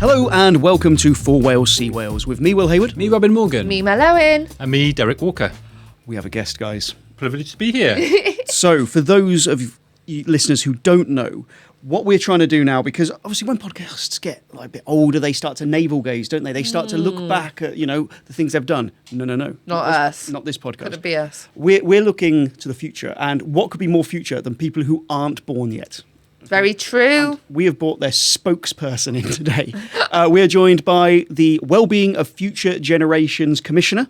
Hello and welcome to For Wales, See Wales with me, Will Hayward. Me, Robin Morgan. Me, Mel Owen. And me, Derek Walker. We have a guest, guys. Privileged to be here. So, for those of you listeners who don't know, what we're trying to do now, because obviously when podcasts get like a bit older, they start to navel gaze, don't they? They start to look back at, the things they've done. No. Not us. Not this podcast. Could it be us? We're looking to the future, and what could be more future than people who aren't born yet? Very true. And we have brought their spokesperson in today. We are joined by the Wellbeing of Future Generations Commissioner.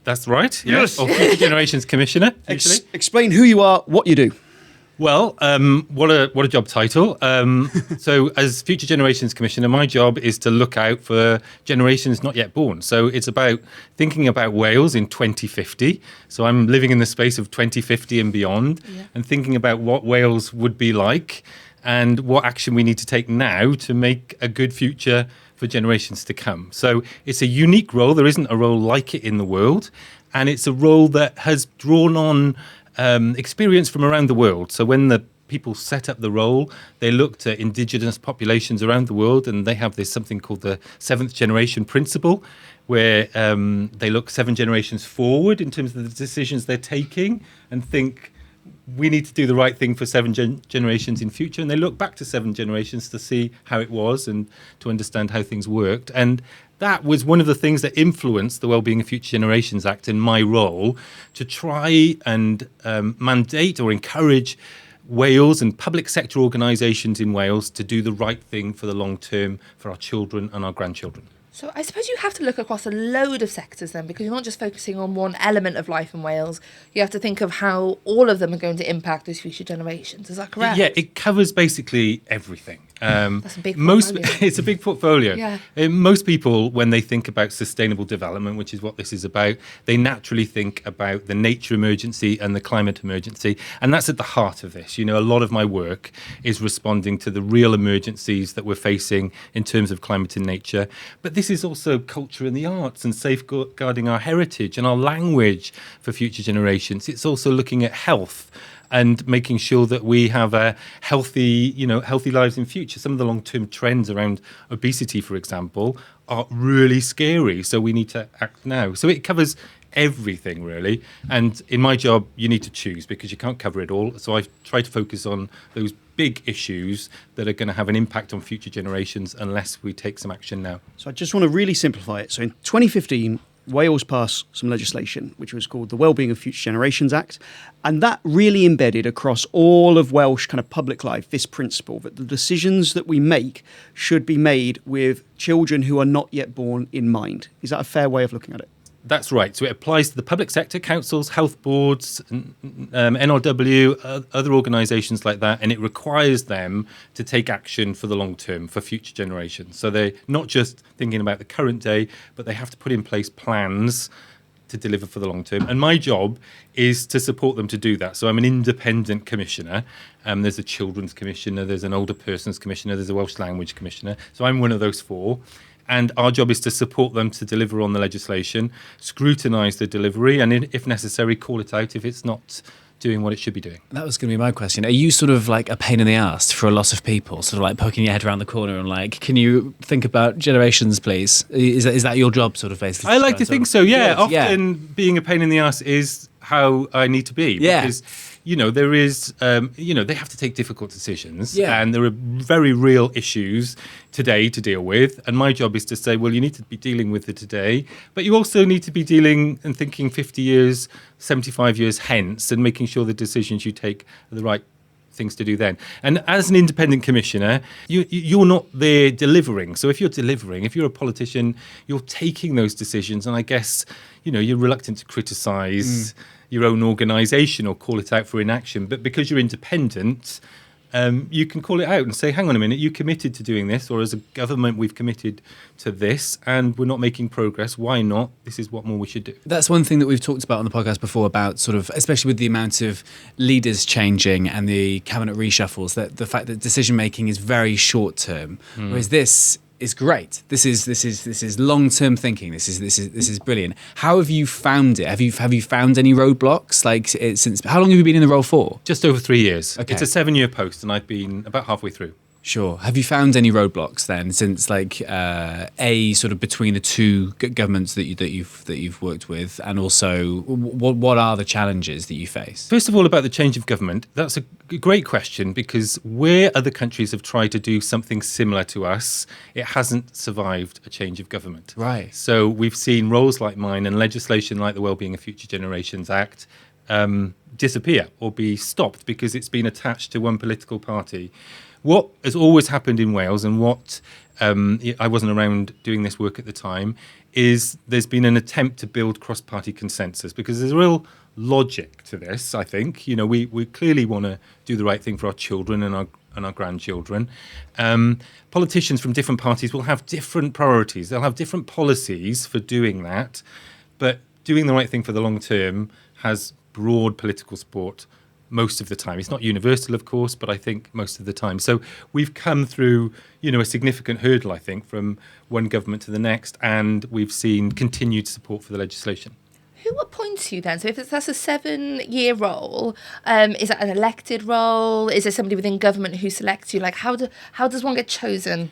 That's right. Yes. Or Future Generations Commissioner. Explain who you are, what you do. Well, what a job title. So as Future Generations Commissioner, my job is to look out for generations not yet born. So it's about thinking about Wales in 2050. So I'm living in the space of 2050 and beyond, and thinking about what Wales would be like and what action we need to take now to make a good future for generations to come. So it's a unique role. There isn't a role like it in the world. And it's a role that has drawn on experience from around the world. So when the people set up the role, they looked at indigenous populations around the world, and they have this something called the seventh generation principle, where they look 7 generations forward in terms of the decisions they're taking and think we need to do the right thing for 7 generations in future. And they look back to 7 generations to see how it was and to understand how things worked. And that was one of the things that influenced the Wellbeing of Future Generations Act in my role, to try and mandate or encourage Wales and public sector organisations in Wales to do the right thing for the long term for our children and our grandchildren. So I suppose you have to look across a load of sectors then, because you're not just focusing on one element of life in Wales. You have to think of how all of them are going to impact those future generations. Is that correct? Yeah, it covers basically everything. That's a big portfolio. It's a big portfolio. Yeah. Most people, when they think about sustainable development, which is what this is about, they naturally think about the nature emergency and the climate emergency. And that's at the heart of this. A lot of my work is responding to the real emergencies that we're facing in terms of climate and nature. But this is also culture and the arts and safeguarding our heritage and our language for future generations. It's also looking at health and making sure that we have a healthy lives in future. Some of the long-term trends around obesity, for example, are really scary. So we need to act now. So it covers everything, really. And in my job, you need to choose because you can't cover it all. So I try to focus on those big issues that are going to have an impact on future generations unless we take some action now. So I just want to really simplify it. So in 2015, Wales passed some legislation which was called the Wellbeing of Future Generations Act, and that really embedded across all of Welsh kind of public life this principle that the decisions that we make should be made with children who are not yet born in mind. Is that a fair way of looking at it? That's right. So it applies to the public sector, councils, health boards, NRW, other organisations like that, and it requires them to take action for the long term, for future generations. So they're not just thinking about the current day, but they have to put in place plans to deliver for the long term. And my job is to support them to do that. So I'm an independent commissioner. There's a children's commissioner, there's an older person's commissioner, there's a Welsh language commissioner. So I'm one of those 4. And our job is to support them to deliver on the legislation, scrutinise the delivery, and if necessary, call it out if it's not doing what it should be doing. That was going to be my question. Are you sort of like a pain in the arse for a lot of people, sort of like poking your head around the corner and like, can you think about generations, please? Is that your job, sort of, basically? I like to think so, yeah. Good, Often being a pain in the arse is how I need to be. Yeah. Because, there is, they have to take difficult decisions. Yeah. And there are very real issues today to deal with. And my job is to say, well, you need to be dealing with it today, but you also need to be dealing and thinking 50 years, 75 years hence, and making sure the decisions you take are the right things to do then. And as an independent commissioner, you're not there delivering. So if you're delivering, if you're a politician, you're taking those decisions. And I guess, you're reluctant to criticise your own organisation or call it out for inaction. But because you're independent, you can call it out and say, hang on a minute, you committed to doing this, or as a government, we've committed to this, and we're not making progress. Why not? This is what more we should do. That's one thing that we've talked about on the podcast before, about sort of, especially with the amount of leaders changing and the cabinet reshuffles, that the fact that decision making is very short term, whereas this is great. This is long-term thinking. This is brilliant. How have you found it? Have you found any roadblocks? Since how long have you been in the role for? Just over 3 years. Okay. It's a 7-year post, and I've been about halfway through. Sure. Have you found any roadblocks then, since sort of between the two governments that you've worked with, and also what are the challenges that you face? First of all, about the change of government, that's a great question, because where other countries have tried to do something similar to us, it hasn't survived a change of government. Right. So we've seen roles like mine and legislation like the Wellbeing of Future Generations Act disappear or be stopped because it's been attached to one political party. What has always happened in Wales, and what I wasn't around doing this work at the time, is there's been an attempt to build cross-party consensus, because there's a real logic to this, I think. You know, we clearly want to do the right thing for our children and our grandchildren. Politicians from different parties will have different priorities. They'll have different policies for doing that, but doing the right thing for the long term has broad political support most of the time. It's not universal, of course, but I think most of the time. So we've come through, a significant hurdle, I think, from one government to the next, and we've seen continued support for the legislation. Who appoints you then? So if that's a 7-year role, is that an elected role? Is there somebody within government who selects you? Like, how does one get chosen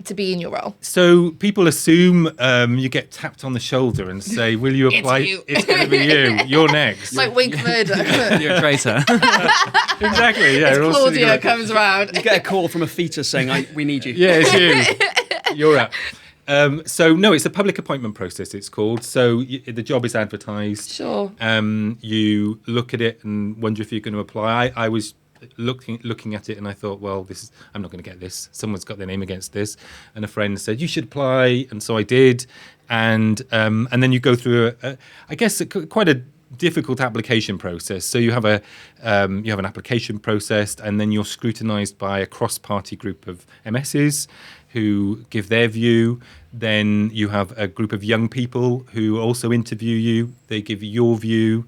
to be in your role? So people assume you get tapped on the shoulder and say, will you apply? It's going to be you. You're next. Like Wink Murdoch. You're a traitor. Exactly, yeah. Claudia comes around. You get a call from a fetus saying, we need you. Yeah, it's you. You're up. So, no, it's a public appointment process, it's called. So the job is advertised. Sure. You look at it and wonder if you're going to apply. I was looking at it and I thought, well, I'm not going to get this. Someone's got their name against this. And a friend said, you should apply. And so I did. And then you go through, quite a difficult application process. So you have an application process, and then you're scrutinised by a cross-party group of MSs who give their view. Then you have a group of young people who also interview you. They give your view.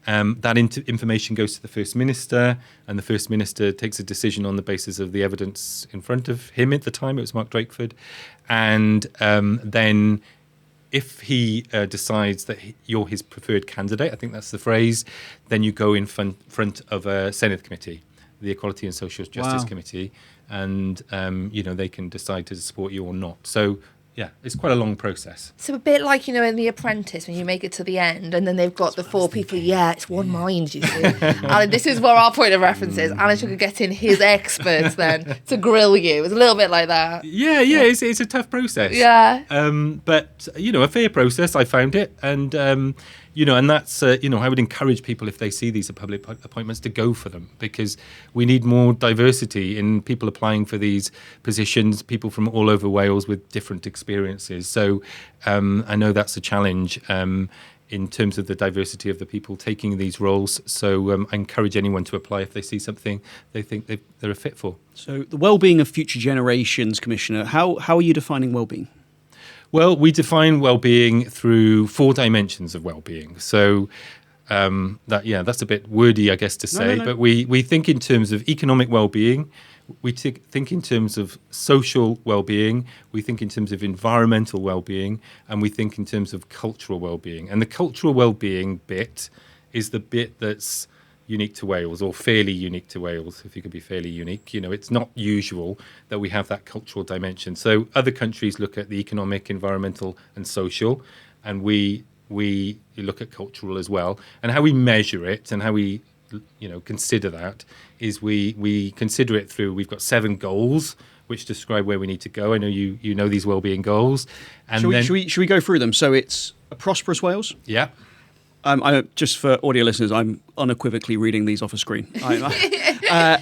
That information goes to the First Minister, and the First Minister takes a decision on the basis of the evidence in front of him at the time. It was Mark Drakeford. And then if he decides that you're his preferred candidate, I think that's the phrase, then you go in front of a Senedd committee, the Equality and Social Justice Committee, and they can decide to support you or not. So yeah, it's quite a long process. So a bit like, in The Apprentice, when you make it to the end and then they've got the 4 people. Yeah, it's one mind, you see. And this is where our point of reference is. Alan Sugar get in his experts then to grill you. It's a little bit like that. Yeah. It's a tough process. Yeah. But, a fair process, I found it. And, and that's, I would encourage people, if they see these public appointments, to go for them, because we need more diversity in people applying for these positions, people from all over Wales with different experiences. So I know that's a challenge in terms of the diversity of the people taking these roles. So I encourage anyone to apply if they see something they think they're a fit for. So the Wellbeing of Future Generations Commissioner, how are you defining wellbeing? Well, we define well-being through 4 dimensions of well-being. So that's a bit wordy, I guess, to say. No. But we think in terms of economic well-being. We think in terms of social well-being. We think in terms of environmental well-being, and we think in terms of cultural well-being. And the cultural well-being bit is the bit that's unique to Wales, or fairly unique to Wales, if you could be fairly unique. It's not usual that we have that cultural dimension. So other countries look at the economic, environmental and social, and we look at cultural as well. And how we measure it and how we consider that is we consider it through, we've got 7 goals which describe where we need to go. I know you know these wellbeing goals. And should we go through them? So it's a prosperous Wales? Yeah. Just for audio listeners, I'm unequivocally reading these off a screen.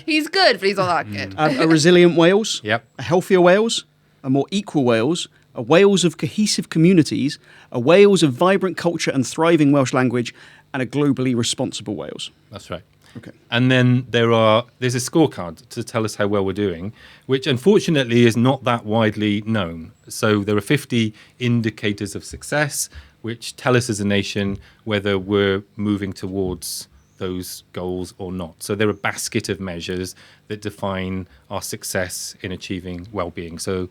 He's good, but he's not that good. A resilient Wales, Yep. a healthier Wales, a more equal Wales, a Wales of cohesive communities, a Wales of vibrant culture and thriving Welsh language, and a globally responsible Wales. That's right. Okay. And then there's a scorecard to tell us how well we're doing, which unfortunately is not that widely known. So there are 50 indicators of success which tell us as a nation whether we're moving towards those goals or not. So they're a basket of measures that define our success in achieving well-being. So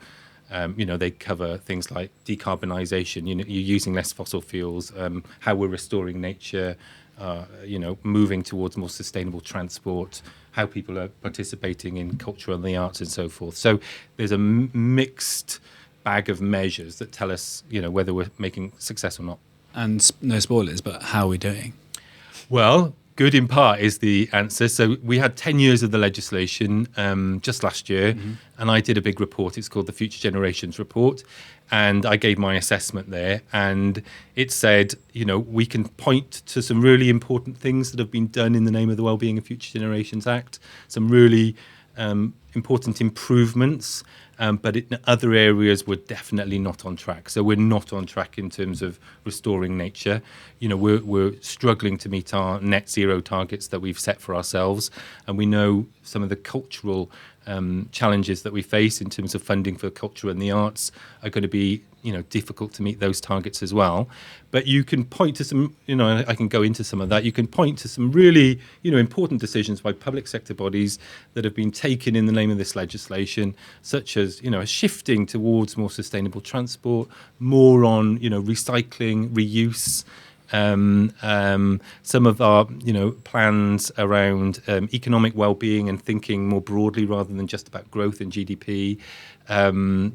they cover things like decarbonisation, you're using less fossil fuels, how we're restoring nature, moving towards more sustainable transport, how people are participating in culture and the arts and so forth. So there's a mixed bag of measures that tell us, whether we're making success or not. And no spoilers, but how are we doing? Well, good in part is the answer. So we had 10 years of the legislation just last year, and I did a big report. It's called the Future Generations Report, and I gave my assessment there. And it said, we can point to some really important things that have been done in the name of the Wellbeing of Future Generations Act, some really important improvements, but in other areas we're definitely not on track. So we're not on track in terms of restoring nature. We're struggling to meet our net zero targets that we've set for ourselves, and we know some of the cultural challenges that we face in terms of funding for culture and the arts are going to be difficult to meet those targets as well. But you can point to some, I can go into some of that. You can point to some really, important decisions by public sector bodies that have been taken in the name of this legislation, such as, shifting towards more sustainable transport, more on, recycling, reuse. Some of our, plans around economic well-being and thinking more broadly rather than just about growth and GDP,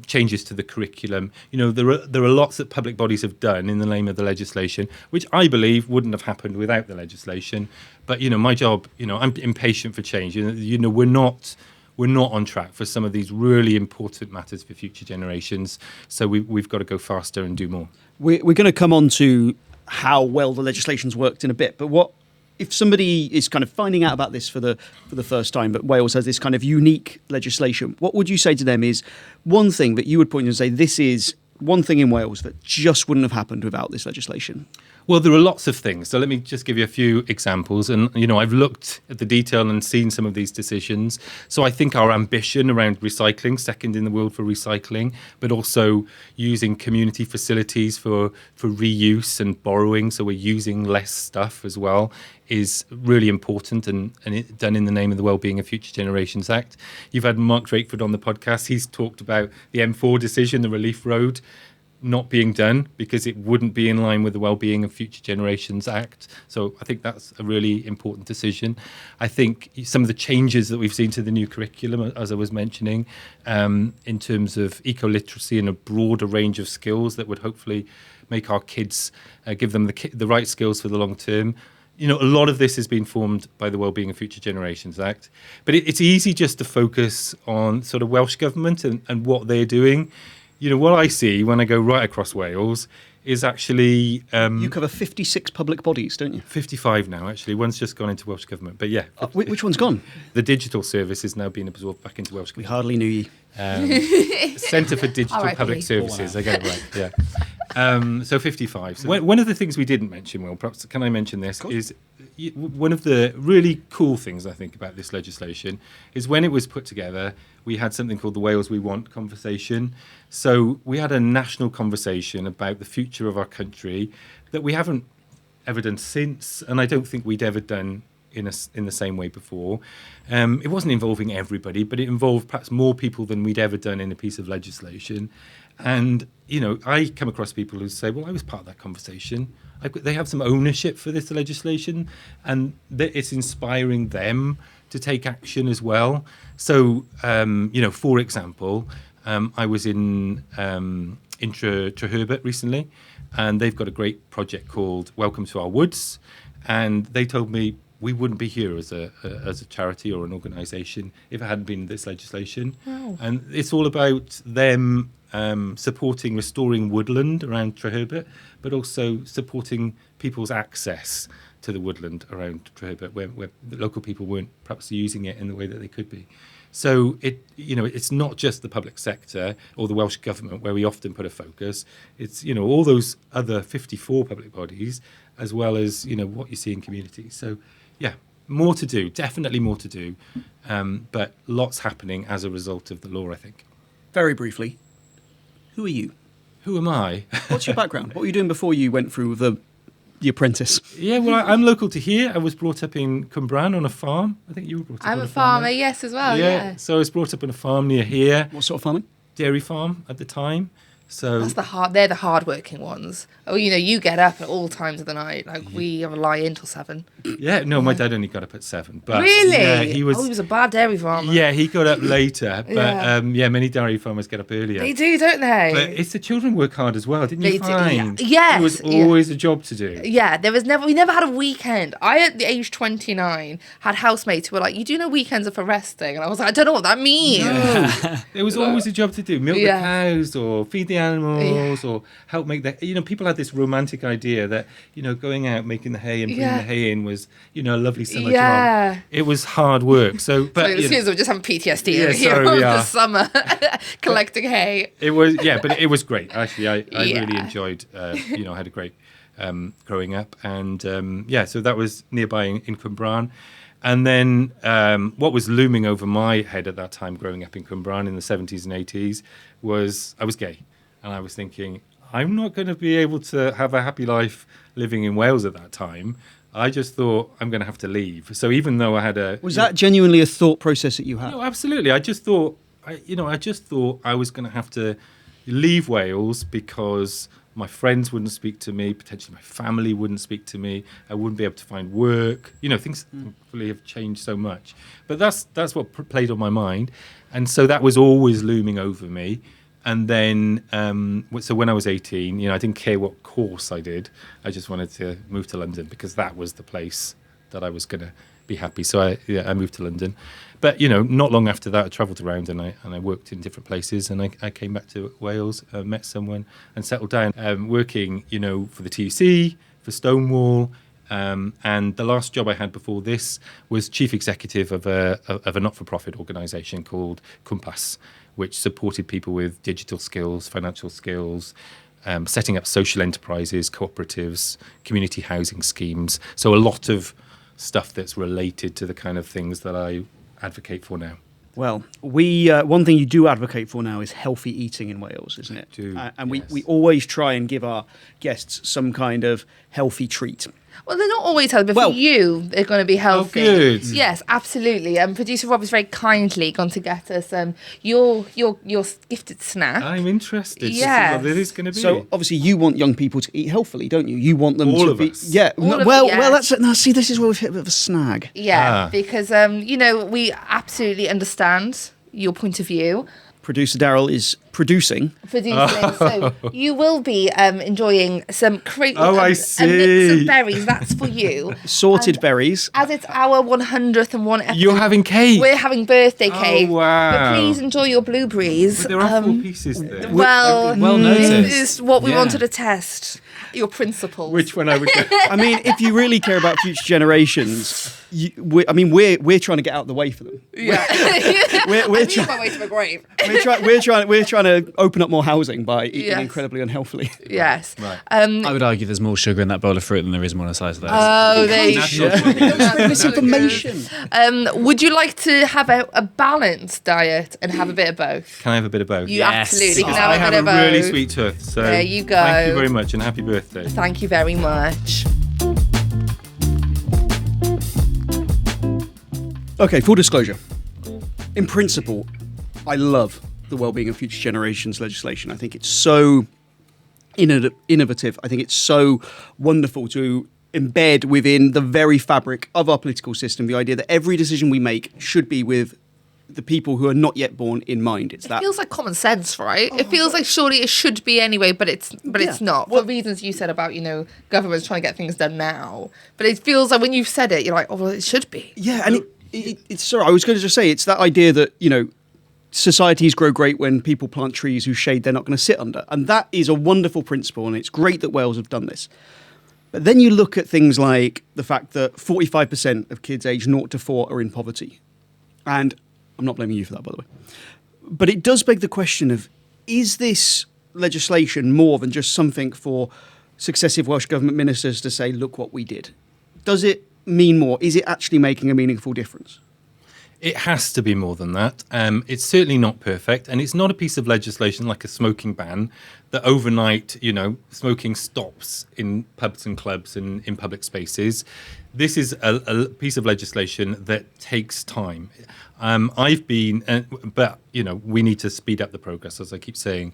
changes to the curriculum. There are lots that public bodies have done in the name of the legislation, which I believe wouldn't have happened without the legislation. But my job, I'm impatient for change. We're not on track for some of these really important matters for future generations. So we've got to go faster and do more. We're going to come on to how well the legislation's worked in a bit, but what if somebody is kind of finding out about this for the first time, but Wales has this kind of unique legislation, what would you say to them is one thing that you would point to and say, this is one thing in Wales that just wouldn't have happened without this legislation? Well, there are lots of things. So let me just give you a few examples. And, I've looked at the detail and seen some of these decisions. So I think our ambition around recycling, second in the world for recycling, but also using community facilities for reuse and borrowing. So we're using less stuff as well, is really important and it done in the name of the Wellbeing of Future Generations Act. You've had Mark Drakeford on the podcast. He's talked about the M4 decision, the Relief Road, not being done because it wouldn't be in line with the Wellbeing of Future Generations Act. So I think that's a really important decision. I think some of the changes that we've seen to the new curriculum, as I was mentioning, in terms of eco-literacy and a broader range of skills that would hopefully make our kids, give them the right skills for the long term. A lot of this has been formed by the Wellbeing of Future Generations Act, but it's easy just to focus on sort of Welsh Government and what they're doing. What I see when I go right across Wales is actually... you cover 56 public bodies, don't you? 55 now, actually. One's just gone into Welsh Government. But yeah. Which one's gone? The digital service is now being absorbed back into Welsh We Government. hardly knew you. Centre for Digital Public Services. I get it right, yeah. So 55. So one of the things we didn't mention, Will, perhaps can I mention this, is one of the really cool things I think about this legislation is when it was put together, we had something called the Wales We Want conversation. So we had a national conversation about the future of our country that we haven't ever done since, and I don't think we'd ever done in the same way before. It wasn't involving everybody, but it involved perhaps more people than we'd ever done in a piece of legislation. And, I come across people who say, well, I was part of that conversation. They have some ownership for this legislation, and it's inspiring them to take action as well. So, for example, I was in Treherbert recently, and they've got a great project called Welcome to Our Woods. And they told me we wouldn't be here as a charity or an organisation if it hadn't been this legislation. Wow. And it's all about them supporting restoring woodland around Treherbert, but also supporting people's access to the woodland around Treherbert, where the local people weren't perhaps using it in the way that they could be. So it's not just the public sector or the Welsh Government where we often put a focus. It's all those other 54 public bodies, as well as what you see in communities. So yeah, more to do, definitely more to do, but lots happening as a result of the law, I think. Very briefly, who are you? Who am I? What's your background? What were you doing before you went through the Apprentice? Yeah, well, I'm local to here. I was brought up in Cymru on a farm. I think you were brought up on a farm. I'm a farmer, yes, as well, yeah. So I was brought up on a farm near here. What sort of farming? Dairy farm at the time. So They're the hard-working ones. Oh, you get up at all times of the night. Like, we have a lie in till 7. my dad only got up at 7. But Really? Yeah, he was. Oh, he was a bad dairy farmer. Yeah, he got up later. But Yeah. many dairy farmers get up earlier. They do, don't they? But it's the children work hard as well, didn't you They do, yeah. find? Yes, There was yeah. always a job to do. Yeah, we never had a weekend. I, at the age 29, had housemates who were like, you do know weekends are for resting? And I was like, I don't know what that means. There was always a job to do. Milk Yeah. the cows or feed the animals or help make the... people had this romantic idea that, going out, making the hay and bringing the hay in was, a lovely summer Yeah. job. It was hard work. So, but... So it seems we're just having PTSD Yeah, over here sorry, over we the are. summer, collecting hay. It was, but it was great. Actually, I Yeah. really enjoyed, I had a great growing up. And, so that was nearby in Cymru. And then what was looming over my head at that time, growing up in Cymru in the 70s and 80s, was I was gay. And I was thinking, I'm not going to be able to have a happy life living in Wales at that time. I just thought I'm going to have to leave. So even though I had a... Was that genuinely a thought process that you had? No, absolutely. I just thought, I was going to have to leave Wales because my friends wouldn't speak to me, potentially my family wouldn't speak to me, I wouldn't be able to find work. Things thankfully have changed so much. But that's what played on my mind. And so that was always looming over me. And then, so when I was 18, I didn't care what course I did. I just wanted to move to London because that was the place that I was going to be happy. So I moved to London. But, not long after that, I travelled around and I worked in different places. And I came back to Wales, met someone and settled down, working, for the TUC, for Stonewall. And the last job I had before this was chief executive of a not-for-profit organisation called Compass, which supported people with digital skills, financial skills, setting up social enterprises, cooperatives, community housing schemes. So a lot of stuff that's related to the kind of things that I advocate for now. Well, we one thing you do advocate for now is healthy eating in Wales, isn't it? And yes. we always try and give our guests some kind of healthy treat. Well, they're not always healthy, but Well- for you, they're going to be healthy. good. Yes, absolutely. Producer Rob has very kindly gone to get us your gifted snack. I'm interested to see Yes. what it is going to be. So obviously you want young people to eat healthily, don't you? You want them All to of be us. yeah. All of well, it, well, yes. that's now. See, this is where we've hit a bit of a snag. Yeah, Ah. because we absolutely understand your point of view. Producer Daryl is producing. So you will be enjoying some Oh, I a mix see. of berries. That's for you. Sorted berries. As it's our 101th episode, You're having cake. we're having birthday cake. wow. But please enjoy your blueberries. But there are 4 pieces there. Well, Well this noticed. is what we Yeah. wanted to test. Your principles. Which one I would go? I mean, if you really care about future generations, we're trying to get out of the way for them. Yeah. We're I'm try- on my way to my grave. we're trying to open up more housing by eating Yes. incredibly unhealthily. Yes. Right. I would argue there's more sugar in that bowl of fruit than there is monocytes there. Oh, there you Natural go. sugar. Misinformation. Would you like to have a balanced diet and have a bit of both? Can I have a bit of both? You Yes. absolutely can I have have a a bit of both. really sweet tooth. So There you go. Thank you very much and happy birthday. Thank you very much. Okay, full disclosure. In principle, I love the Wellbeing of Future Generations legislation. I think it's so innovative. I think it's so wonderful to embed within the very fabric of our political system the idea that every decision we make should be with the people who are not yet born in mind. It's It that. feels like common sense, right? It feels like surely it should be anyway, but it's not. For reasons you said about, governments trying to get things done now. But it feels like when you've said it, you're like, oh, well, it should be. Yeah, and it's sorry, I was going to just say it's that idea that, societies grow great when people plant trees whose shade they're not going to sit under. And that is a wonderful principle, and it's great that Wales have done this. But then you look at things like the fact that 45% of kids aged 0 to 4 are in poverty. And I'm not blaming you for that, by the way. But it does beg the question of, is this legislation more than just something for successive Welsh Government ministers to say, look what we did? Does it mean more? Is it actually making a meaningful difference? It has to be more than that. It's certainly not perfect, and it's not a piece of legislation like a smoking ban that overnight, smoking stops in pubs and clubs and in public spaces. this is a piece of legislation that takes time. But we need to speed up the progress, as I keep saying.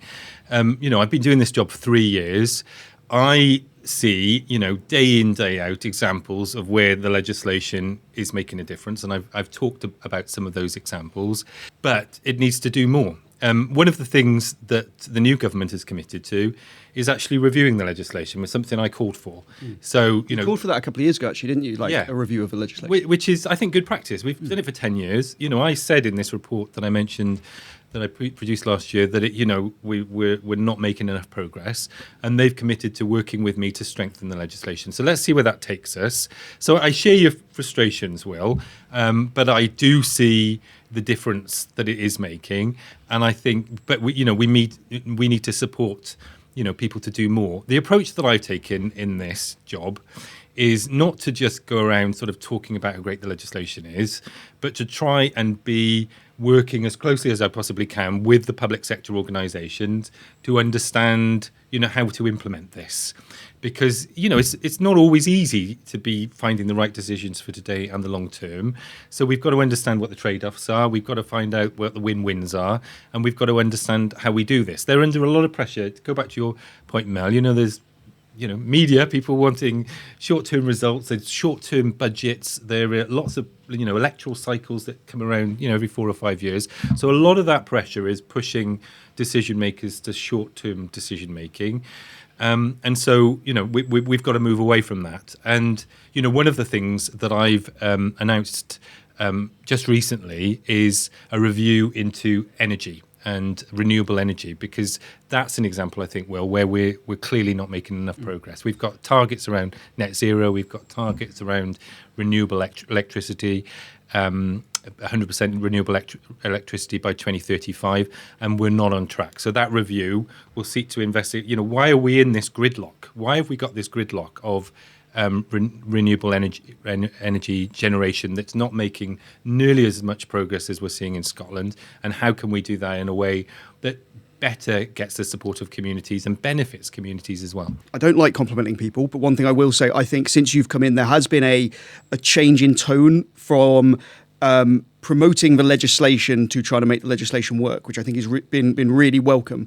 I've been doing this job for 3 years. I see, day in, day out examples of where the legislation is making a difference. And I've talked about some of those examples, but it needs to do more. One of the things that the new government is committed to is actually reviewing the legislation, was something I called for. So, You called for that a couple of years ago, actually, didn't you? A review of the legislation. Which is, I think, good practice. We've done it for 10 years. I said in this report that I mentioned that I produced last year that we're not making enough progress, and they've committed to working with me to strengthen the legislation. So let's see where that takes us. So I share your frustrations, Will, but I do see the difference that it is making, and I think, but we need to support people to do more. The approach that I've taken in this job is not to just go around sort of talking about how great the legislation is, but to try and be working as closely as I possibly can with the public sector organisations to understand, how to implement this. Because, it's not always easy to be finding the right decisions for today and the long term. So we've got to understand what the trade-offs are. We've got to find out what the win-wins are. And we've got to understand how we do this. They're under a lot of pressure. To go back to your point, Mel, there's media, people wanting short-term results, there's short-term budgets, there are lots of, electoral cycles that come around, every 4 or 5 years. So a lot of that pressure is pushing decision makers to short-term decision making. And so, we've got to move away from that. And, one of the things that I've announced just recently is a review into energy and renewable energy, because that's an example, I think, where we're clearly not making enough progress. We've got targets around net zero, we've got targets around renewable electricity, 100% renewable electricity by 2035, and we're not on track. So that review will seek to investigate, why are we in this gridlock? Why have we got this gridlock of renewable energy generation that's not making nearly as much progress as we're seeing in Scotland, and how can we do that in a way that better gets the support of communities and benefits communities as well? I don't like complimenting people, but one thing I will say, I think since you've come in, there has been a change in tone from promoting the legislation to trying to make the legislation work, which I think has been really welcome.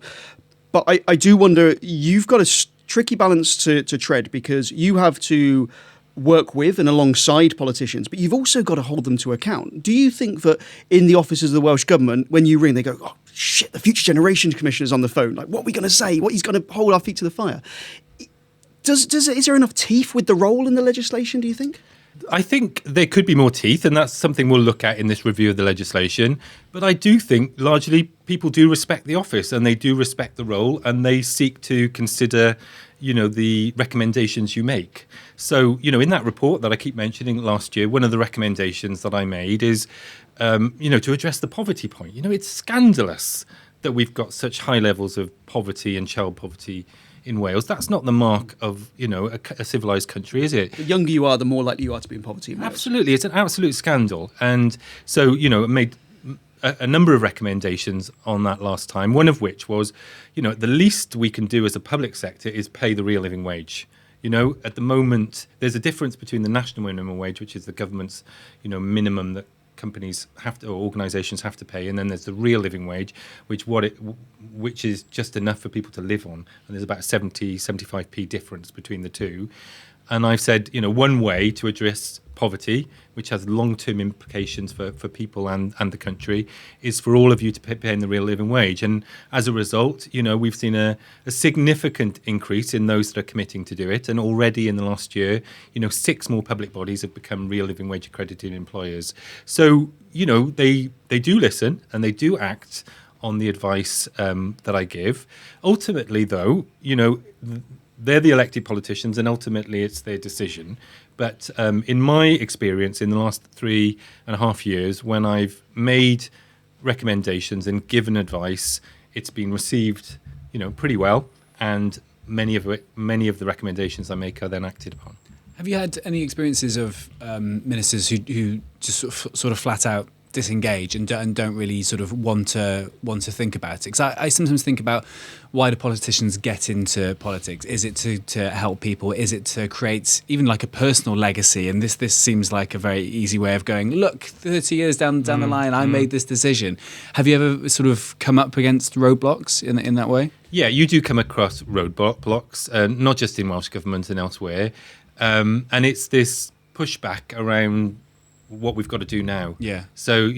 But I do wonder, you've got a tricky balance to tread, because you have to work with and alongside politicians, but you've also got to hold them to account. Do you think that in the offices of the Welsh Government, when you ring, they go, oh, shit, the Future Generations Commissioner's on the phone. Like, what are we going to say? What, he's going to hold our feet to the fire? Is there enough teeth with the role in the legislation, do you think? I think there could be more teeth, and that's something we'll look at in this review of the legislation. But I do think largely people do respect the office, and they do respect the role, and they seek to consider, the recommendations you make. So, in that report that I keep mentioning last year, one of the recommendations that I made is, to address the poverty point. It's scandalous that we've got such high levels of poverty and child poverty in Wales. That's not the mark of, a civilised country, is it? The younger you are, the more likely you are to be in poverty in Wales. Absolutely. It's an absolute scandal. And so, it made a number of recommendations on that last time, one of which was, the least we can do as a public sector is pay the real living wage. At the moment, there's a difference between the national minimum wage, which is the government's, minimum that companies have to, or organisations have to pay, and then there's the real living wage, which is just enough for people to live on, and there's about 75p difference between the two. And I've said, one way to address poverty, which has long-term implications for people and the country, is for all of you to pay in the real living wage. And as a result, we've seen a significant increase in those that are committing to do it. And already in the last year, 6 more public bodies have become real living wage accredited employers. So, they do listen and they do act on the advice that I give. Ultimately, though, they're the elected politicians, and ultimately it's their decision. But in my experience, in the last 3.5 years, when I've made recommendations and given advice, it's been received, pretty well, and many of the recommendations I make are then acted upon. Have you had any experiences of ministers who just sort of flat out disengage and don't really sort of want to think about it. Because I sometimes think about, why do politicians get into politics? Is it to help people? Is it to create even like a personal legacy? And this seems like a very easy way of going, look, 30 years down the line, I made this decision. Have you ever sort of come up against roadblocks in that way? Yeah, you do come across roadblocks, not just in Welsh government and elsewhere. And it's this pushback around what we've got to do now. Yeah. So,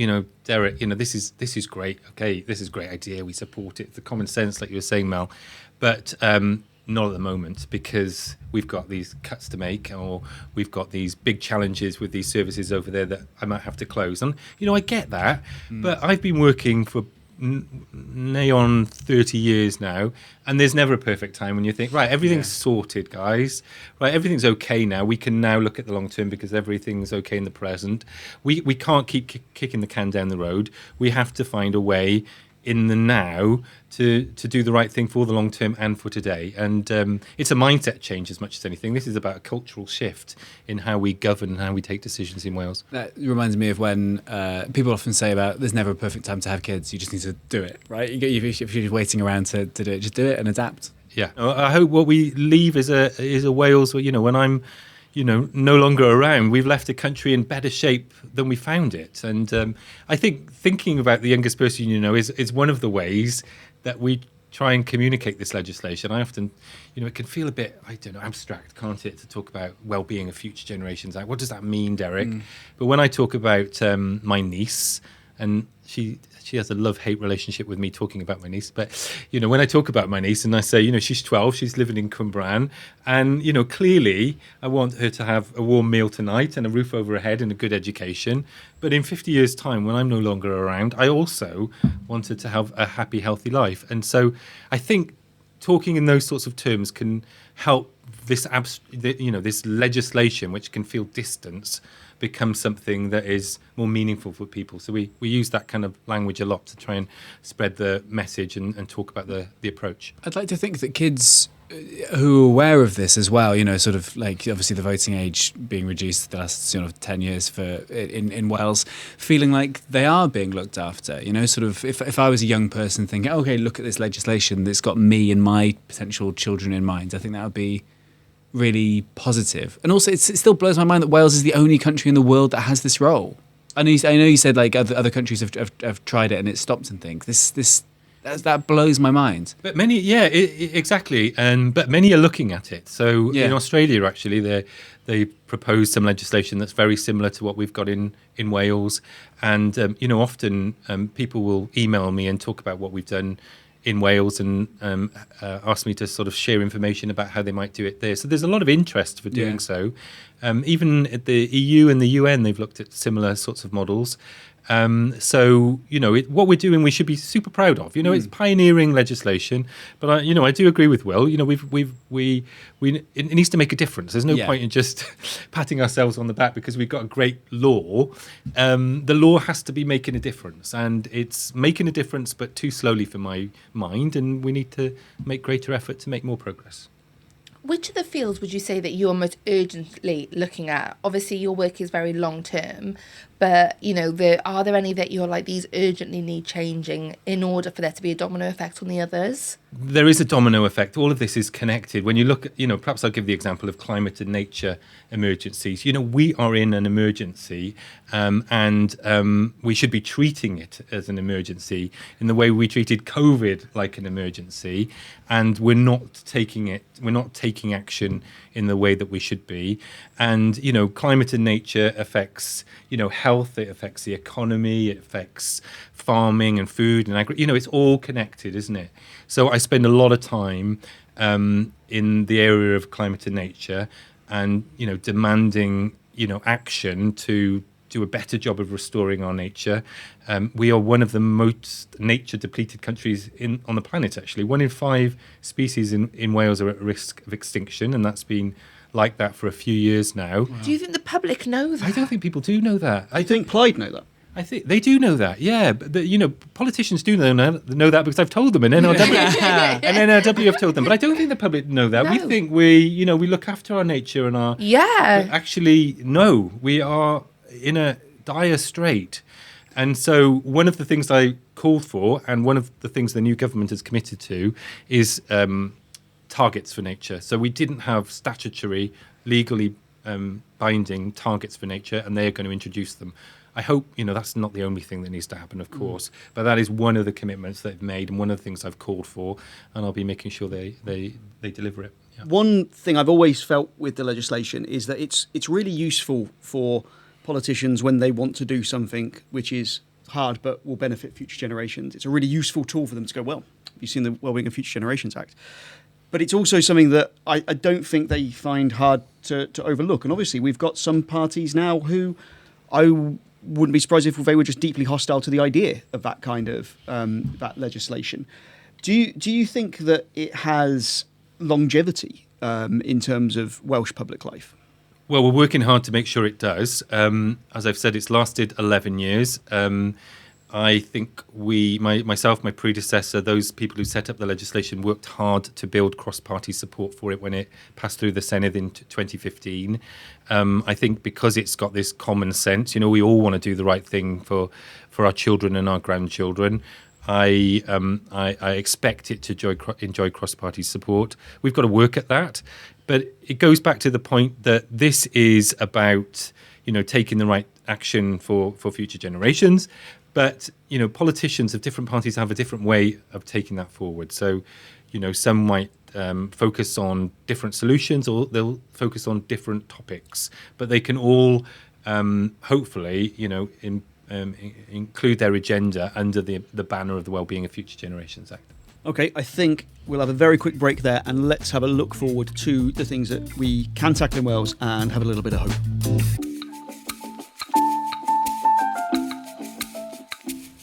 Derek, this is great. Okay, this is a great idea. We support it. The common sense, like you were saying, Mel, but not at the moment, because we've got these cuts to make, or we've got these big challenges with these services over there that I might have to close. And, I get that, but I've been working for nigh on 30 years now, and there's never a perfect time when you think, right, everything's sorted, guys, right, everything's okay now, we can now look at the long term because everything's okay in the present. We can't keep kicking the can down the road. We have to find a way in the now to do the right thing for the long term and for today. And it's a mindset change as much as anything. This is about a cultural shift in how we govern and how we take decisions in Wales. That reminds me of when people often say about, there's never a perfect time to have kids, you just need to do it, right? If you're waiting around to do it, just do it and adapt. Yeah, I hope what we leave is a Wales where, when I'm no longer around, we've left a country in better shape than we found it. And I think thinking about the youngest person is one of the ways that we try and communicate this legislation. I often, it can feel a bit, abstract, can't it, to talk about well-being of future generations. Like, what does that mean, Derek? But when I talk about my niece, and she has a love-hate relationship with me talking about my niece. But, when I talk about my niece and I say, she's 12, she's living in Cymru, and, clearly I want her to have a warm meal tonight and a roof over her head and a good education. But in 50 years' time, when I'm no longer around, I also wanted to have a happy, healthy life. And so I think talking in those sorts of terms can help this, this legislation, which can feel distant, become something that is more meaningful for people. So we use that kind of language a lot to try and spread the message and talk about the approach. I'd like to think that kids who are aware of this as well, sort of like obviously the voting age being reduced the last 10 years in Wales, feeling like they are being looked after, sort of if I was a young person thinking, okay, look at this legislation that's got me and my potential children in mind, I think that would be really positive. And also it still blows my mind that Wales is the only country in the world that has this role. I know you said like other countries have tried it and it stopped and things. That blows my mind. But many, exactly. But many are looking at it. So in Australia, actually, they proposed some legislation that's very similar to what we've got in Wales. And often people will email me and talk about what we've done in Wales and ask me to sort of share information about how they might do it there. So there's a lot of interest for doing so. Even at the EU and the UN, they've looked at similar sorts of models. So, what we're doing, we should be super proud of. It's pioneering legislation. But, I do agree with Will. It needs to make a difference. There's no point in just patting ourselves on the back because we've got a great law. The law has to be making a difference. And it's making a difference, but too slowly for my mind. And we need to make greater effort to make more progress. Which of the fields would you say that you're most urgently looking at? Obviously, your work is very long term, but are there any that you're like, these urgently need changing in order for there to be a domino effect on the others? There is a domino effect. All of this is connected. When you look at, perhaps I'll give the example of climate and nature emergencies. We are in an emergency and we should be treating it as an emergency in the way we treated COVID like an emergency. And we're not taking action in the way that we should be. And, climate and nature affects, health, it affects the economy, it affects farming and food and it's all connected, isn't it? So I spend a lot of time in the area of climate and nature and, demanding, action to do a better job of restoring our nature. We are one of the most nature-depleted countries on the planet, actually. 1 in 5 species in Wales are at risk of extinction, and that's been like that for a few years now. Do you think the public know that? I don't think people do know that. I think Clyde know that. I think they do know that, yeah. But politicians do know that because I've told them, and NRW have told them. But I don't think the public know that. No. We think we look after our nature and our. Yeah. But actually, no, we are in a dire strait. And so one of the things I called for, and one of the things the new government has committed to, is targets for nature. So we didn't have statutory, legally binding targets for nature, and they are going to introduce them. I hope, that's not the only thing that needs to happen, of course, but that is one of the commitments they've made and one of the things I've called for, and I'll be making sure they deliver it. Yeah. One thing I've always felt with the legislation is that it's really useful for politicians when they want to do something which is hard but will benefit future generations. It's a really useful tool for them to go, well, you've seen the Wellbeing of Future Generations Act. But it's also something that I don't think they find hard to overlook. And obviously we've got some parties now who I wouldn't be surprised if they were just deeply hostile to the idea of that kind of that legislation. Do you think that it has longevity in terms of Welsh public life? Well, we're working hard to make sure it does. As I've said, it's lasted 11 years. I think myself, my predecessor, those people who set up the legislation worked hard to build cross-party support for it when it passed through the Senedd in 2015. I think because it's got this common sense, we all want to do the right thing for our children and our grandchildren. I expect it to enjoy cross-party support. We've got to work at that. But it goes back to the point that this is about, taking the right action for future generations. But, politicians of different parties have a different way of taking that forward. So, some might focus on different solutions or they'll focus on different topics. But they can all, hopefully, include their agenda under the banner of the Wellbeing of Future Generations Act. Okay, I think we'll have a very quick break there and let's have a look forward to the things that we can tackle in Wales and have a little bit of hope.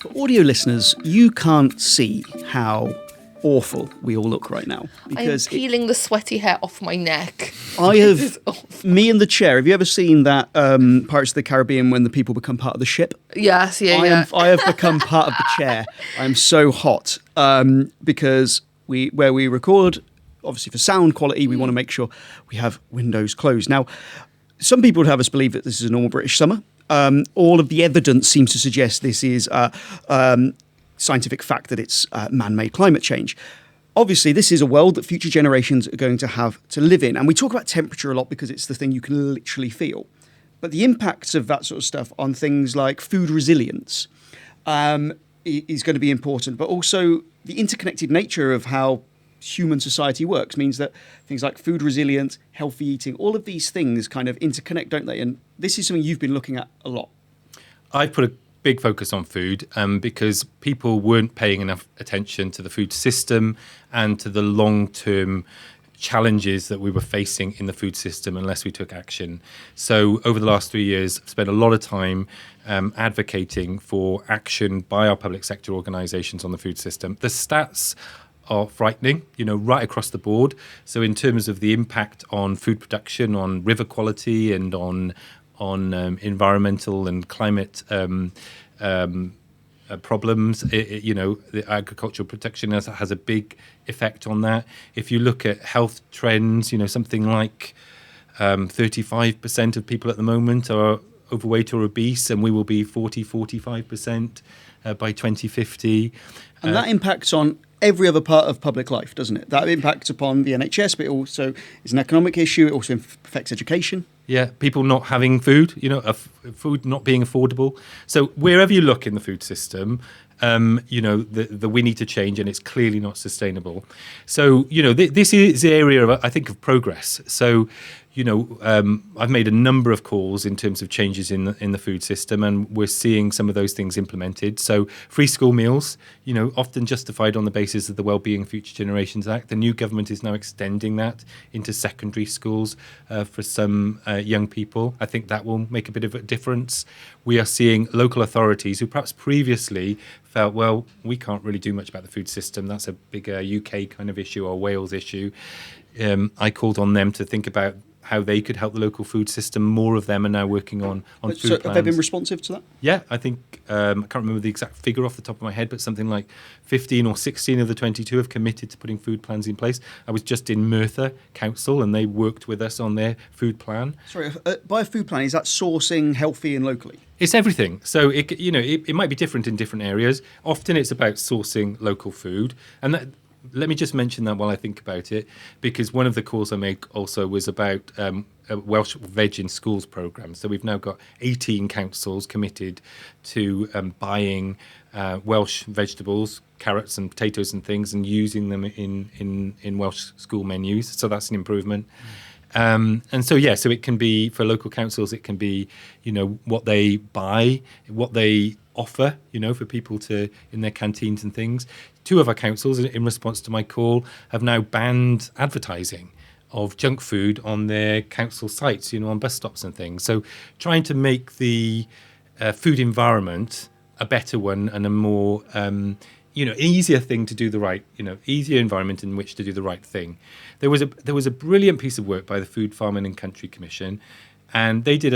For audio listeners, you can't see how awful we all look right now. Because I am peeling the sweaty hair off my neck. Me and the chair, have you ever seen that Pirates of the Caribbean when the people become part of the ship? Yes, yeah. I have become part of the chair. I'm so hot because where we record, obviously for sound quality, we want to make sure we have windows closed. Now, some people would have us believe that this is a normal British summer. All of the evidence seems to suggest this is scientific fact that it's man-made climate change. Obviously, this is a world that future generations are going to have to live in. And we talk about temperature a lot because it's the thing you can literally feel. But the impacts of that sort of stuff on things like food resilience is going to be important. But also the interconnected nature of how human society works means that things like food resilience, healthy eating, all of these things kind of interconnect, don't they? And this is something you've been looking at a lot. I've put a big focus on food because people weren't paying enough attention to the food system and to the long-term challenges that we were facing in the food system unless we took action. So over the last 3 years, I've spent a lot of time advocating for action by our public sector organisations on the food system. The stats are frightening, right across the board. So in terms of the impact on food production, on river quality and on environmental and climate problems, the agricultural protection has a big effect on that. If you look at health trends, something like 35% of people at the moment are overweight or obese, and we will be 45% by 2050. And that impacts on every other part of public life, doesn't it? That impacts upon the NHS, but it also is an economic issue. It also affects education. Yeah, people not having food, food not being affordable. So wherever you look in the food system, the we need to change, and it's clearly not sustainable. So, this is the area of, I think, of progress. So, I've made a number of calls in terms of changes in the food system, and we're seeing some of those things implemented. So free school meals, often justified on the basis of the Wellbeing Future Generations Act. The new government is now extending that into secondary schools for some young people. I think that will make a bit of a difference. We are seeing local authorities who perhaps previously felt, well, we can't really do much about the food system. That's a bigger UK kind of issue or Wales issue. I called on them to think about how they could help the local food system. More of them are now working on food So plans. have they been responsive to that? Yeah, I think, I can't remember the exact figure off the top of my head, but something like 15 or 16 of the 22 have committed to putting food plans in place. I was just in Merthyr Council and they worked with us on their food plan. Sorry, by a food plan, is that sourcing healthy and locally? It's everything. So it might be different in different areas. Often it's about sourcing local food, and let me just mention that while I think about it, because one of the calls I make also was about a Welsh Veg in Schools programme. So we've now got 18 councils committed to buying Welsh vegetables, carrots and potatoes and things, and using them in Welsh school menus. So that's an improvement. And so, so it can be, for local councils, it can be, what they buy, what they offer, for people to, in their canteens and things. 2 of our councils, in response to my call, have now banned advertising of junk food on their council sites, on bus stops and things. So trying to make the food environment a better one and a more, easier thing to do the right, easier environment in which to do the right thing. There was a brilliant piece of work by the Food, Farming and Country Commission, and they did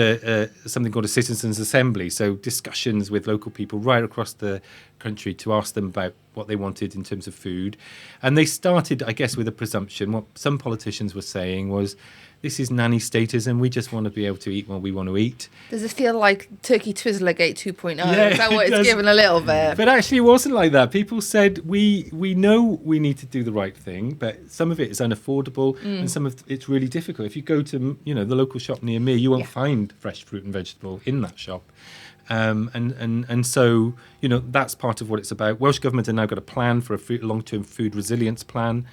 something called a citizens' assembly, so discussions with local people right across the country to ask them about what they wanted in terms of food. And they started, I guess, with a presumption. What some politicians were saying was, this is nanny statism, we just want to be able to eat what we want to eat. Does it feel like Turkey Twizzlergate 2.0? Yeah, Is that what it it's does. given a little bit? But actually it wasn't like that. People said, we know we need to do the right thing, but some of it is unaffordable and some of it's really difficult. If you go to, the local shop near me, you won't find fresh fruit and vegetable in that shop. And so, that's part of what it's about. Welsh Government have now got a plan for a long-term food resilience plan,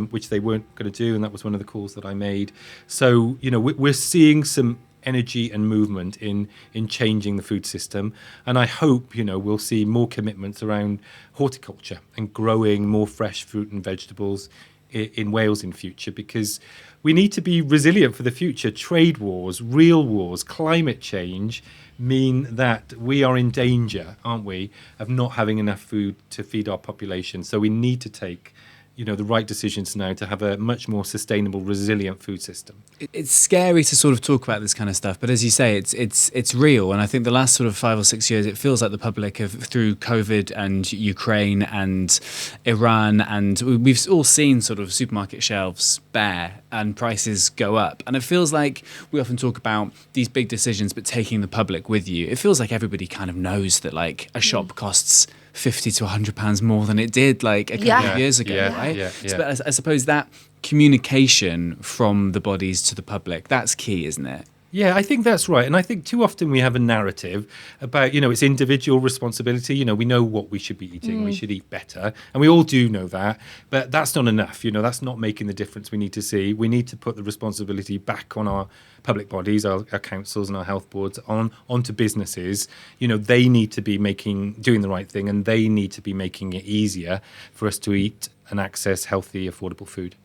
which they weren't going to do, and that was one of the calls that I made. So, we're seeing some energy and movement in changing the food system, and I hope, we'll see more commitments around horticulture and growing more fresh fruit and vegetables in Wales in future, because we need to be resilient for the future. Trade wars, real wars, climate change mean that we are in danger, aren't we, of not having enough food to feed our population. So we need to take the right decisions now to have a much more sustainable, resilient food system. It's scary to sort of talk about this kind of stuff, but as you say, it's real. And I think the last sort of 5 or 6 years, it feels like the public have, through COVID and Ukraine and Iran, and we've all seen sort of supermarket shelves bare and prices go up. And it feels like we often talk about these big decisions, but taking the public with you. It feels like everybody kind of knows that like a shop costs £50 to £100 more than it did like a couple of years ago, right? Yeah. So, but I suppose that communication from the bodies to the public, that's key, isn't it? Yeah, I think that's right. And I think too often we have a narrative about, it's individual responsibility. We know what we should be eating. We should eat better. And we all do know that. But that's not enough. That's not making the difference we need to see. We need to put the responsibility back on our public bodies, our councils and our health boards, onto businesses. They need to be doing the right thing, and they need to be making it easier for us to eat and access healthy, affordable food.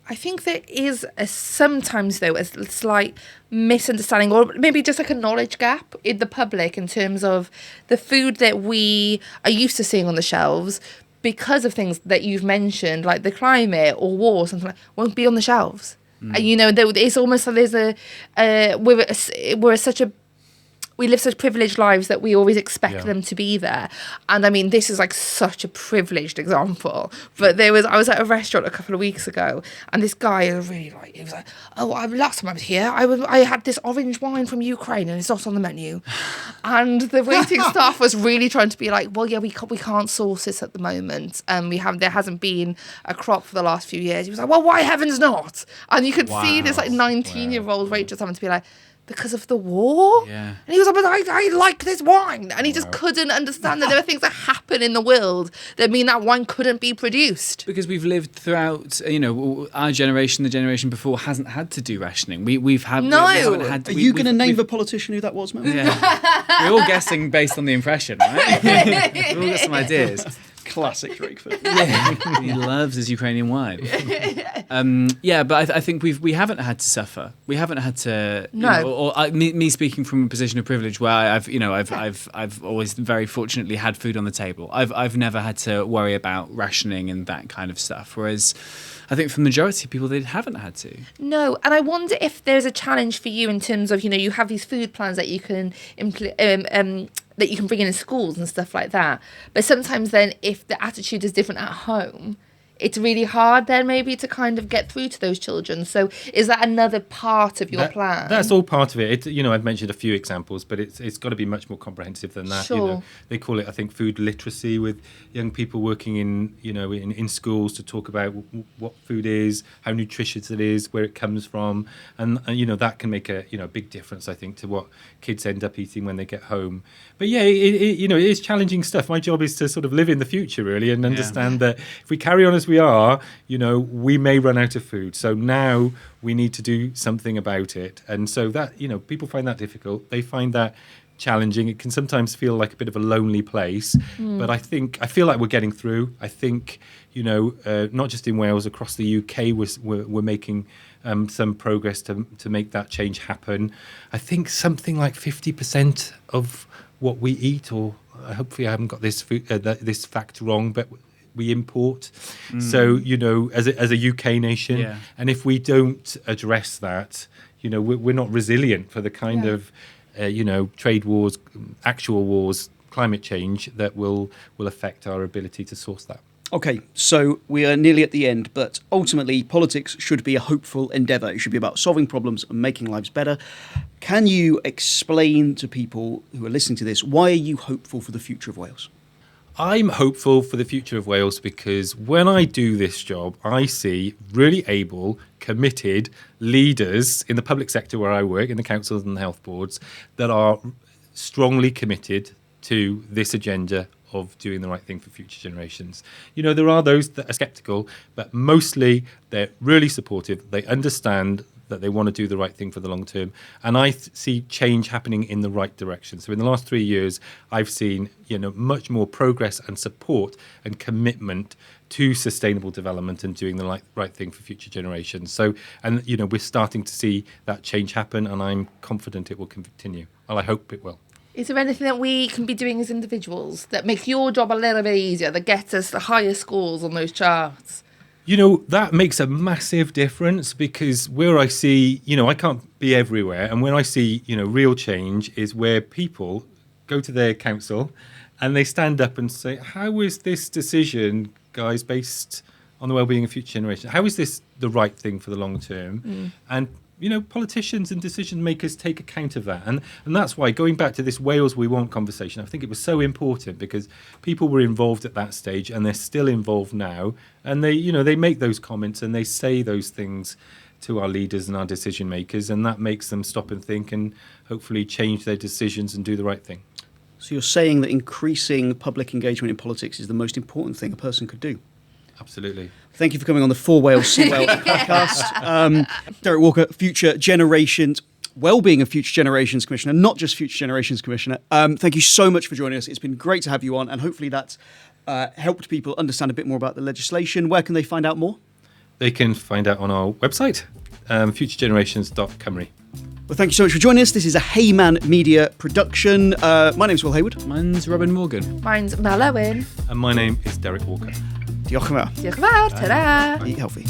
I think there is sometimes, though, a slight misunderstanding, or maybe just like a knowledge gap in the public in terms of the food that we are used to seeing on the shelves, because of things that you've mentioned, like the climate or war or something like, won't be on the shelves. And, it's almost like there's we live such privileged lives that we always expect them to be there. And I mean, this is like such a privileged example. But I was at a restaurant a couple of weeks ago, and this guy really he was like, last time I was here, I had this orange wine from Ukraine and it's not on the menu. And the waiting staff was really trying to be like, well, yeah, we can't source this at the moment. There hasn't been a crop for the last few years. He was like, well, why heavens not? And you could see this like 19-year-old waitress having to be like, because of the war? Yeah. And he was like, but I like this wine. And he just couldn't understand that there are things that happen in the world that mean that wine couldn't be produced. Because we've lived throughout, our generation, the generation before, hasn't had to do rationing. We've had... No. We haven't had, Are you going to name the politician who that was, Mel? Yeah. We're all guessing based on the impression, right? We've all got some ideas. Classic Drake food. He loves his Ukrainian wine. But I think we haven't had to suffer. We haven't had to. Me speaking from a position of privilege, where I've always very fortunately had food on the table. I've never had to worry about rationing and that kind of stuff. Whereas, I think for the majority of people, they haven't had to. No, and I wonder if there's a challenge for you in terms of, you have these food plans that you can that you can bring in schools and stuff like that. But sometimes then, if the attitude is different at home, it's really hard then maybe to kind of get through to those children. So is that another part of your plan? That's all part of it. I've mentioned a few examples, but it's got to be much more comprehensive than that. Sure. They call it, I think, food literacy, with young people working in schools to talk about what food is, how nutritious it is, where it comes from, and that can make a big difference, I think, to what kids end up eating when they get home. But yeah, it is challenging stuff. My job is to sort of live in the future, really, and understand that if we carry on as we are, we may run out of food. So now we need to do something about it. And so that, people find that difficult. They find that challenging. It can sometimes feel like a bit of a lonely place. But I feel like we're getting through. I think, not just in Wales, across the UK, we're making some progress to make that change happen. I think something like 50% of what we eat, or hopefully I haven't got this this fact wrong, but we import. So, as a UK nation, and if we don't address that, we're not resilient for the kind of, trade wars, actual wars, climate change that will affect our ability to source that. Okay, so we are nearly at the end, but ultimately politics should be a hopeful endeavour. It should be about solving problems and making lives better. Can you explain to people who are listening to this, why are you hopeful for the future of Wales? I'm hopeful for the future of Wales because when I do this job, I see really able, committed leaders in the public sector where I work, in the councils and the health boards, that are strongly committed to this agenda of doing the right thing for future generations. There are those that are sceptical, but mostly they're really supportive. They understand that they want to do the right thing for the long term. And I see change happening in the right direction. So in the last 3 years, I've seen, much more progress and support and commitment to sustainable development and doing the right thing for future generations. So, and, we're starting to see that change happen, and I'm confident it will continue. Well, I hope it will. Is there anything that we can be doing as individuals that makes your job a little bit easier, that gets us the higher scores on those charts? That makes a massive difference because where I see, I can't be everywhere. And when I see, real change is where people go to their council and they stand up and say, how is this decision, guys, based on the well-being of future generations? How is this the right thing for the long term? And politicians and decision makers take account of that. And that's why, going back to this Wales We Want conversation, I think it was so important because people were involved at that stage and they're still involved now. And they make those comments and they say those things to our leaders and our decision makers. And that makes them stop and think and hopefully change their decisions and do the right thing. So you're saying that increasing public engagement in politics is the most important thing a person could do? Absolutely. Thank you for coming on the For Wales, See Wales podcast. Derek Walker, Future Generations, Wellbeing of Future Generations Commissioner, not just Future Generations Commissioner. Thank you so much for joining us. It's been great to have you on, and hopefully that's helped people understand a bit more about the legislation. Where can they find out more? They can find out on our website, futuregenerations.cymru. Well, thank you so much for joining us. This is a Heyman Media production. My name's Will Hayward. Mine's Robin Morgan. Mine's Mel Owen. And my name is Derek Walker. Diolch yn fawr. Diolch yn fawr. Ta-ra. Eat healthy.